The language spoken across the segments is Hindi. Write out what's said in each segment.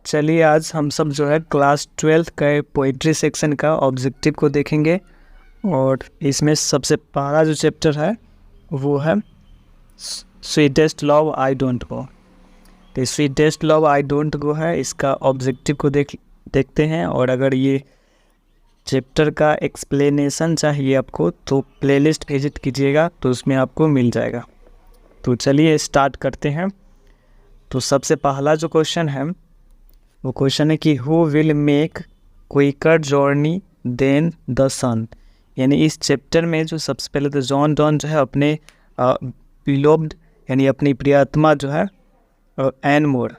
चलिए आज हम सब जो है क्लास 12th का पोइट्री सेक्शन का ऑब्जेक्टिव को देखेंगे और इसमें सबसे पहला जो चैप्टर है वो है sweetest love I don't go. तो sweetest love I don't go है, इसका ऑब्जेक्टिव को देखते हैं। और अगर ये चैप्टर का एक्सप्लेनेशन चाहिए आपको तो प्लेलिस्ट विजिट कीजिएगा, तो उसमें आपको मिल जाएगा। तो चलिए स्टार्ट करते हैं। तो सबसे पहला जो क्वेश्चन है वो क्वेश्चन है कि who will make quicker journey then the sun. यानी इस चैप्टर में जो सबसे पहले तो जॉन डॉन जो है अपने बिलोव्ड यानी अपनी प्रियतमा जो है एन मोर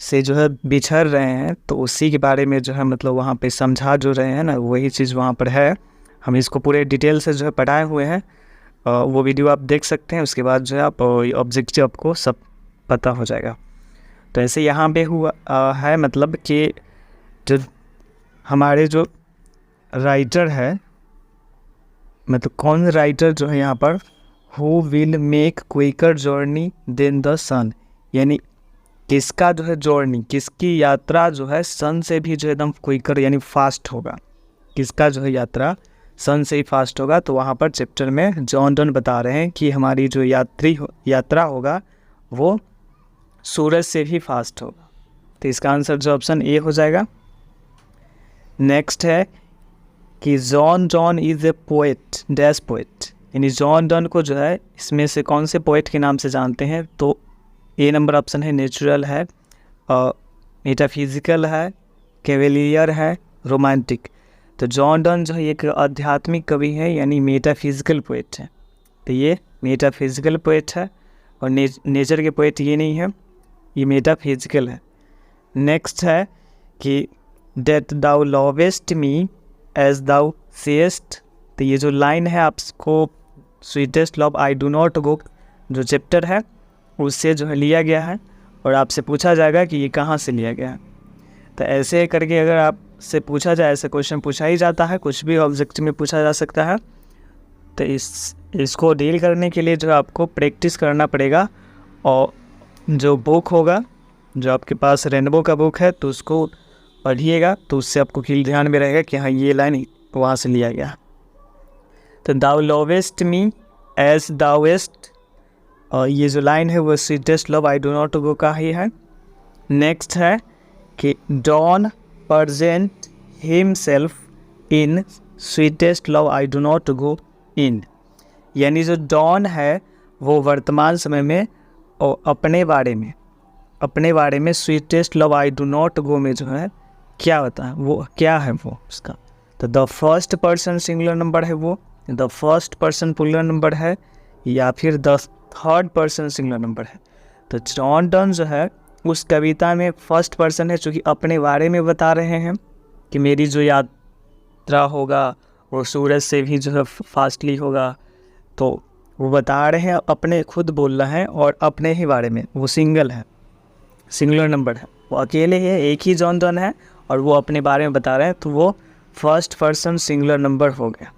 से जो है बिछड़ रहे हैं, तो उसी के बारे में जो है मतलब वहाँ पे समझा जो रहे हैं ना, वही चीज़ वहाँ पर है। हम इसको पूरे डिटेल से जो है पढ़ाए हुए हैं, वो वीडियो आप देख सकते हैं। उसके बाद जो है आप ऑब्जेक्टिव आपको सब पता हो जाएगा। तो ऐसे यहाँ पे हुआ है मतलब कि जो हमारे जो राइटर है, मतलब कौन राइटर जो है यहाँ पर, who will make quicker journey then the sun, यानी किसका जो है जर्नी, किसकी यात्रा जो है सन से भी जो एकदम क्विकर यानी फास्ट होगा, किसका जो है यात्रा सन से ही फास्ट होगा। तो वहाँ पर चैप्टर में जॉन डॉन बता रहे हैं कि हमारी जो यात्रा होगा वो सूरज से भी फास्ट होगा। तो इसका आंसर जो ऑप्शन ए हो जाएगा। नेक्स्ट है कि John Donne is a poet dash poet, यानी जॉन डॉन को जो है इसमें से कौन से पोएट के नाम से जानते हैं। तो ए नंबर ऑप्शन है नेचुरल है, मेटाफिजिकल है, कैवेलियर है, रोमांटिक। तो जॉन डॉन जो है एक आध्यात्मिक कवि है यानी मेटाफिजिकल पोएट है। तो ये मेटाफिजिकल पोएट है और नेचर के पोएट ये नहीं है, ये मेटाफिजिकल है। नेक्स्ट है कि डेट दाउ लवेस्ट मी एज दाउ सेस्ट। तो ये जो लाइन है आपको sweetest love I do not go जो चैप्टर है उससे जो है लिया गया है, और आपसे पूछा जाएगा कि ये कहाँ से लिया गया है। तो ऐसे करके अगर आपसे पूछा जाए, ऐसे क्वेश्चन पूछा ही जाता है, कुछ भी ऑब्जेक्टिव में पूछा जा सकता है। तो इसको डील करने के लिए जो आपको प्रैक्टिस करना पड़ेगा, और जो बुक होगा, जो आपके पास रेनबो का बुक है, तो उसको पढ़िएगा, तो उससे आपको ध्यान में रहेगा कि हाँ ये लाइन वहाँ से लिया गया। तो दाउ लवेस्ट मी एज दाउएस्ट, और ये जो लाइन है वो sweetest love I do not go का ही है। नेक्स्ट है कि Donne present himself in sweetest love I do not go in, यानी जो डॉन है वो वर्तमान समय में और अपने बारे में sweetest love I do not गो में जो है क्या होता है, वो क्या है वो उसका। तो the first person singular number है वो, the first person plural number है, या फिर the third person singular number है। तो जॉन डॉन जो है उस कविता में फर्स्ट पर्सन है, चूँकि अपने बारे में बता रहे हैं कि मेरी जो यात्रा होगा वो सूरज से भी जो है फास्टली होगा। तो वो बता रहे हैं, अपने खुद बोल रहे हैं और अपने ही बारे में। वो सिंगल है, सिंगुलर नंबर है, वो अकेले है, एक ही जॉन डॉन है और वो अपने बारे में बता रहे हैं, तो वो फर्स्ट पर्सन सिंगुलर नंबर हो गया।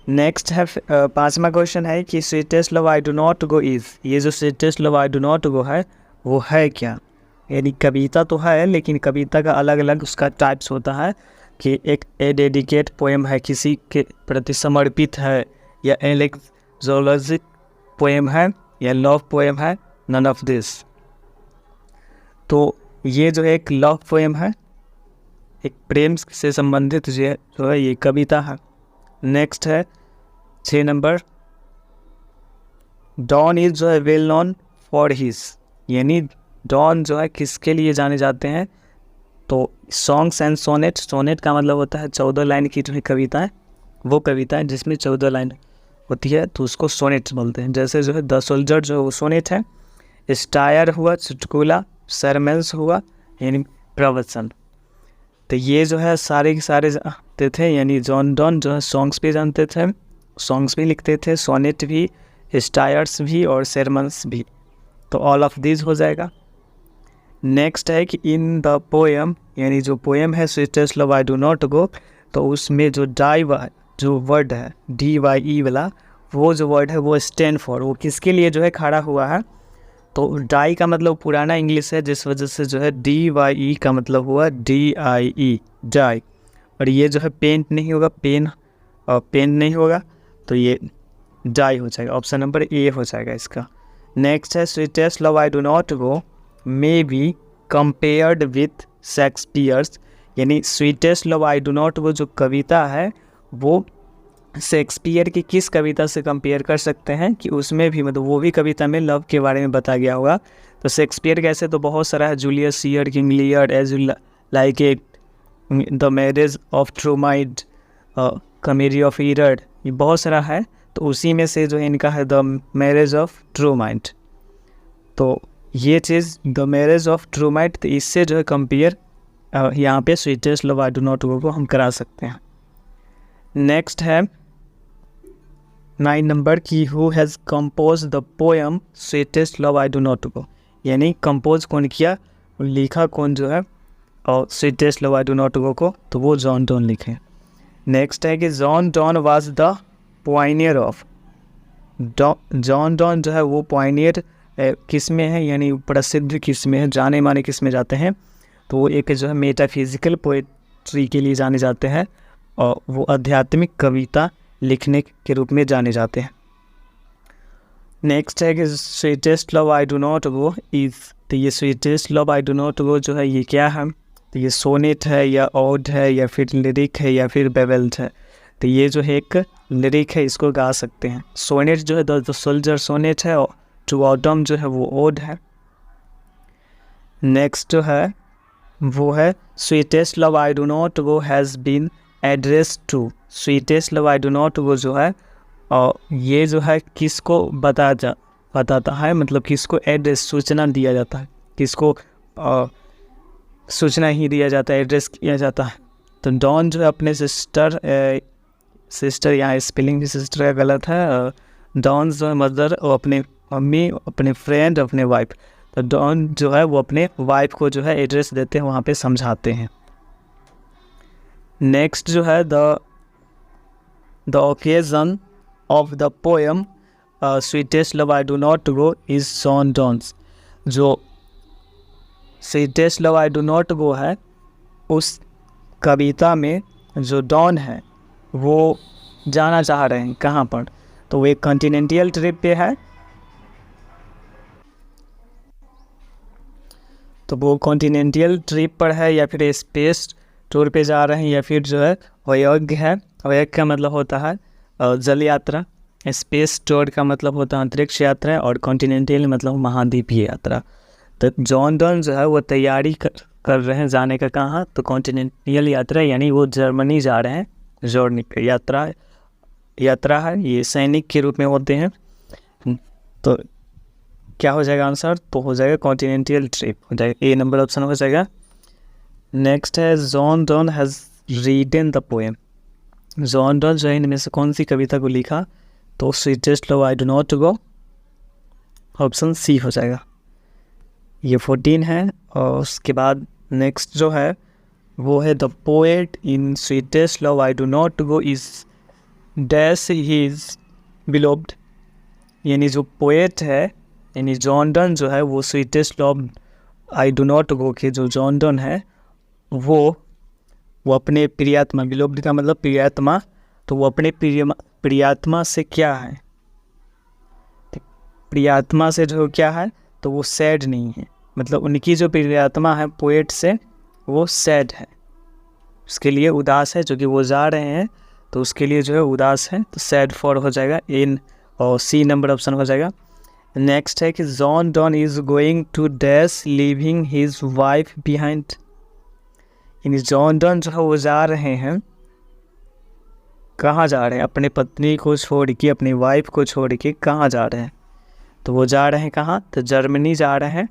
नेक्स्ट है पांचवा क्वेश्चन है कि sweetest love I do not go is. ये जो sweetest love I do not go है वो है क्या, यानी कविता तो है लेकिन कविता का अलग अलग उसका टाइप्स होता है कि एक डेडिकेट पोएम है, किसी के प्रति समर्पित है, या एलेक्जोलॉजिक पोएम है, या लव पोएम है, नन ऑफ दिस। तो ये जो एक लव पोएम है, एक प्रेम से संबंधित जो है ये कविता है। नेक्स्ट है 6 नंबर, डॉन इज जो है वेल नोन फॉर हिज, यानी डॉन जो है किसके लिए जाने जाते हैं। तो सॉन्ग्स एंड सोनेट, सोनेट का मतलब होता है 14 लाइन की जो है कविता है, वो कविता है जिसमें 14 लाइन होती है, तो उसको सोनेट बोलते हैं। जैसे जो है द सोल्जर जो है वो सोनेट है, स्टायर हुआ चुटकुला, सरमेंस हुआ यानी प्रवचन। तो ये जो है सारे के सारे जानते थे, यानी जॉन डॉन जो है सॉन्ग्स भी जानते थे, सॉन्ग्स भी लिखते थे, सोनेट भी, स्टायर्स भी और सरमन्स भी। तो ऑल ऑफ दिस हो जाएगा। नेक्स्ट है कि इन द पोएम, यानी जो पोएम है sweetest love I do not गो, तो उसमें जो जो वर्ड है DYE वाला, वो जो वर्ड है वो स्टैंड फॉर, वो किसके लिए जो है खड़ा हुआ है, तो डाई का मतलब पुराना इंग्लिश है, जिस वजह से जो है DYE का मतलब हुआ DIE, डाई। और ये जो है पेंट नहीं होगा, पेन नहीं होगा, तो ये डाई हो जाएगा। ऑप्शन नंबर ए हो जाएगा इसका। नेक्स्ट है sweetest love I do not go may be compared with Shakespeare's, यानी sweetest love I do not go जो कविता है वो शेक्सपियर की किस कविता से कंपेयर कर सकते हैं कि उसमें भी मतलब वो भी कविता में लव के बारे में बताया गया होगा। तो शेक्सपियर कैसे तो बहुत सारा है, Julius Caesar, King Lear, as you like it, the marriage of true mind, comedy of errors, ये बहुत सारा है। तो उसी में से जो है इनका है द मैरिज ऑफ ट्रूमाइड। तो ये चीज़ द मैरिज ऑफ ट्रूमाइड, तो इससे जो है कंपेयर यहाँ पे sweetest love I do not गो को हम करा सकते हैं। नेक्स्ट है 9 नंबर की who has compose the poem sweetest love I do not गो, यानी कंपोज कौन किया, लिखा कौन जो है और sweetest love I do not गो को, तो वो जॉन डॉन लिखे। नेक्स्ट है कि John don was the Pioneer of, John Donne जो है वो पॉइनियर किस में है, यानी प्रसिद्ध किस में है, जाने माने किस में जाते हैं, तो वो एक जो है मेटाफिजिकल पोएट्री के लिए जाने जाते हैं और वो आध्यात्मिक कविता लिखने के रूप में जाने जाते हैं। नेक्स्ट है कि sweetest love I do not go is, तो ये sweetest love I do not go जो है ये क्या है, तो ये सोनेट है या ओड है या फिर लिरिक है या फिर बेवेल्ट है। तो ये जो है एक लिरिक है, इसको गा सकते हैं। सोनेट जो है द सोल्जर सोनेट है, और टू ऑटम जो है वो ओड है। नेक्स्ट जो है वो है sweetest love I do not go has been address to, sweetest love I do not go जो है और ये जो है किसको बताता है, मतलब किसको एड्रेस सूचना दिया जाता है, किसको सूचना ही दिया जाता है, एड्रेस किया जाता है। तो डॉन जो है अपने सिस्टर यहाँ स्पेलिंग भी सिस्टर का गलत है, डॉन जो है मदर और अपने मम्मी, अपने फ्रेंड, अपने वाइफ। तो डॉन जो है वो अपने वाइफ को जो है एड्रेस देते हैं, वहाँ पे समझाते हैं। नेक्स्ट जो है the occasion of the poem sweetest love I do not go is John Donne's, जो sweetest love I do not go है उस कविता में जो डॉन है वो जाना चाह रहे हैं कहाँ पर, तो वो एक कॉन्टिनेंटल ट्रिप पे है, तो वो कॉन्टिनेंटल ट्रिप पर है या फिर स्पेस टूर पे जा रहे हैं या फिर जो है वयोग्य है। वयोग्य का मतलब होता है जल यात्रा, स्पेस टूर का मतलब होता है अंतरिक्ष यात्रा, और कॉन्टिनेंटल मतलब महाद्वीपीय यात्रा। तो जॉन डॉन जो है वो तैयारी कर रहे हैं जाने का कहाँ, तो कॉन्टिनेंटल यात्रा, यानी वो जर्मनी जा रहे हैं। जॉर्नी यात्रा है, ये सैनिक के रूप में होते हैं। तो क्या हो जाएगा आंसर, तो हो जाएगा कॉन्टिनेंटल ट्रिप हो जाएगा, ए नंबर ऑप्शन हो जाएगा। नेक्स्ट है John don has रीडन the poem, John Donne जो है इनमें से कौन सी कविता को लिखा, तो sweetest love I do not go, option C हो जाएगा। ये 14 है। और उसके बाद नेक्स्ट जो है वो है the poet in sweetest love I do not go is dash his beloved, यानी जो पोएट है यानी जॉन डॉन जो है वो sweetest love I do not गो के जो जॉन डॉन है वो अपने प्रियात्मा, बिलोव्ड का मतलब प्रियात्मा, तो वो अपने प्रियात्मा से क्या है, प्रियात्मा से जो क्या है, तो वो सैड नहीं है, मतलब उनकी जो प्रियात्मा है पोएट से वो सैड है, उसके लिए उदास है, जो कि वो जा रहे हैं तो उसके लिए जो है उदास है, तो सैड फॉर हो जाएगा इन, और सी नंबर ऑप्शन हो जाएगा। नेक्स्ट है कि John Donne is going to dash leaving his wife behind, यानी जॉन डॉन जो है वो जा रहे हैं, कहाँ जा रहे हैं, अपने पत्नी को छोड़ के, अपनी वाइफ को छोड़ के कहाँ जा रहे हैं, तो वो जा रहे हैं कहाँ, तो जर्मनी जा रहे हैं।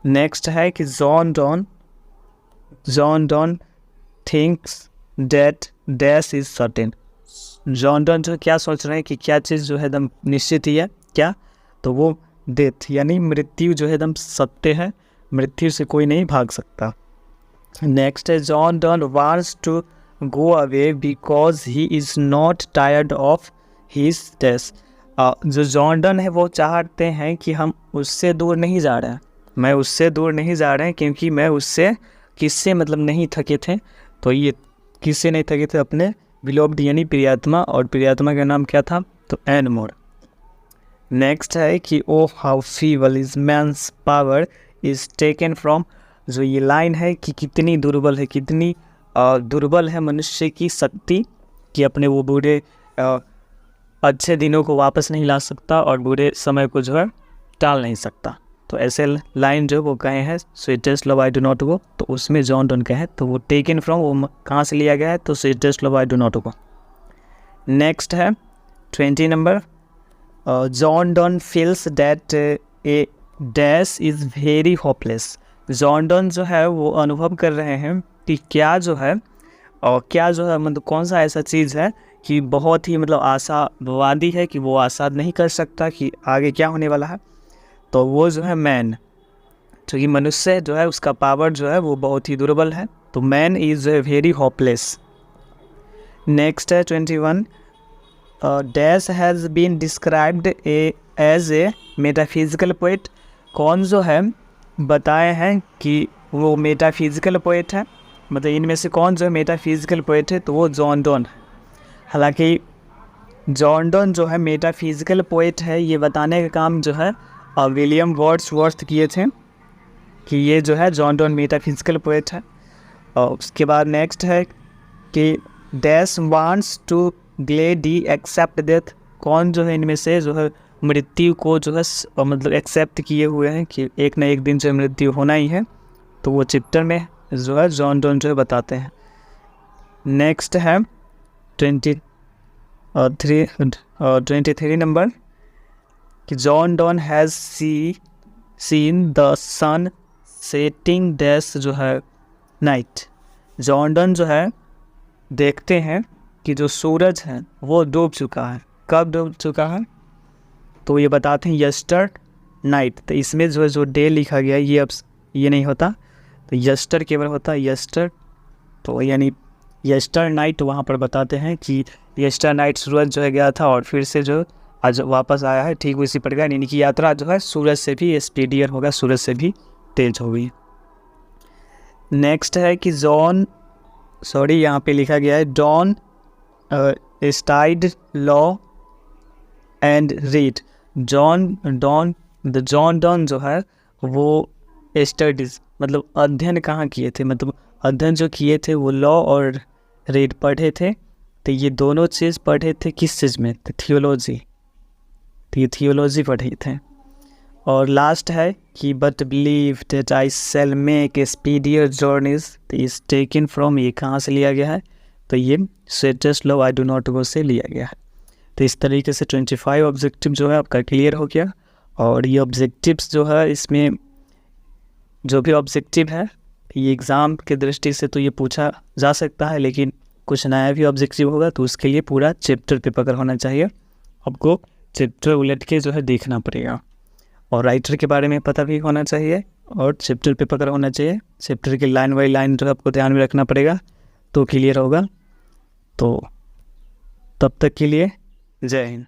नेक्स्ट है कि John don thinks that dash is certain, John Donne जो क्या सोच रहे हैं कि क्या चीज़ जो है एकदम निश्चित ही है, क्या, तो वो डेथ यानी मृत्यु जो है एकदम सत्य है, मृत्यु से कोई नहीं भाग सकता। नेक्स्ट है John Donne wants to go away because he is not tired of his death, जो जॉन डन है वो चाहते हैं कि हम उससे दूर नहीं जा रहे हैं, मैं उससे दूर नहीं जा रहे हैं क्योंकि मैं उससे किससे मतलब नहीं थके थे। तो ये किससे नहीं थके थे, अपने बिलोव्ड यानी प्रियात्मा, और प्रियात्मा का नाम क्या था, तो एन मोर। नेक्स्ट है कि O how feeble is man's power is taken from, जो ये लाइन है कि कितनी दुर्बल है, कितनी दुर्बल है मनुष्य की शक्ति कि अपने वो बुरे अच्छे दिनों को वापस नहीं ला सकता और बुरे समय को जो है टाल नहीं सकता। तो ऐसे लाइन जो वो कहे हैं sweetest love I do not गो, तो उसमें जॉन डन कहे, तो वो टेकन फ्रॉम वो कहाँ से लिया गया है, तो sweetest love I do not go. Next है 20 number, John Donne feels that A dash is very hopeless. John Donne जो है वो अनुभव कर रहे हैं कि क्या जो है मतलब कौन सा ऐसा चीज़ है कि बहुत ही मतलब आशावादी है कि वो आशा नहीं कर सकता कि आगे क्या होने वाला है। तो वो जो है मैन, जो कि मनुष्य जो है उसका पावर जो है वो बहुत ही दुर्बल है, तो man is very hopeless. Next है 21, dash has been described as a metaphysical poet. कौन जो है बताए हैं कि वो मेटाफिजिकल पोएट है, मतलब इनमें से कौन जो है मेटाफिजिकल पोएट है, तो वो जॉन डन। हालांकि जॉन डन जो है मेटाफिजिकल पोएट है ये बताने का काम जो है विलियम वर्ड्सवर्थ किए थे कि ये जो है जॉन डन मेटाफिजिकल पोएट है। और उसके बाद नेक्स्ट है कि dash wants to gladly accept death. कौन जो है इनमें से जो है मृत्यु को जो है मतलब एक्सेप्ट किए हुए हैं कि एक ना एक दिन जो मृत्यु होना ही है, तो वो चैप्टर में जो है जॉन डन जो है बताते हैं। नेक्स्ट है 23 नंबर कि John Donne has seen the sun setting dash जो है नाइट। जॉन डन जो है देखते हैं कि जो सूरज है वो डूब चुका है। कब डूब चुका है, तो ये बताते हैं यस्टर नाइट। तो इसमें जो है जो डे लिखा गया है ये अब ये नहीं होता, तो यस्टर केवल होता है यस्टर, तो यानी यस्टर नाइट वहाँ पर बताते हैं कि यस्टर नाइट सूरज जो है गया था और फिर से जो आज वापस आया है, ठीक उसी प्रकार इनकी यात्रा जो है सूरज से भी स्पीडियर होगा, सूरज से भी तेज होगी। नेक्स्ट है कि यहाँ पे लिखा गया है Donne studied law and read. John Donne जो है वो स्टडीज़ मतलब अध्ययन कहाँ किए थे, मतलब अध्ययन जो किए थे वो लॉ और रीड पढ़े थे। तो ये दोनों चीज़ पढ़े थे किस चीज़ में, तो थियोलॉजी, तो ये थियोलॉजी पढ़े थे। और लास्ट है कि but believe that I shall make a speedier journeys, तो इस टेकन फ्रॉम, ये कहाँ से लिया गया है, तो ये sweetest love I do not गो से लिया गया है। तो इस तरीके से 25 ऑब्जेक्टिव जो है आपका क्लियर हो गया। और ये ऑब्जेक्टिव्स जो है इसमें जो भी ऑब्जेक्टिव है ये एग्ज़ाम के दृष्टि से तो ये पूछा जा सकता है, लेकिन कुछ नया भी ऑब्जेक्टिव होगा तो उसके लिए पूरा चैप्टर पे पकड़ होना चाहिए, आपको चैप्टर उलट के जो है देखना पड़ेगा। और राइटर के बारे में पता भी होना चाहिए और चैप्टर पे पकड़ होना चाहिए। चैप्टर की लाइन बाई लाइन जो है आपको ध्यान में रखना पड़ेगा तो क्लियर होगा। तो तब तक के लिए जय हिंद।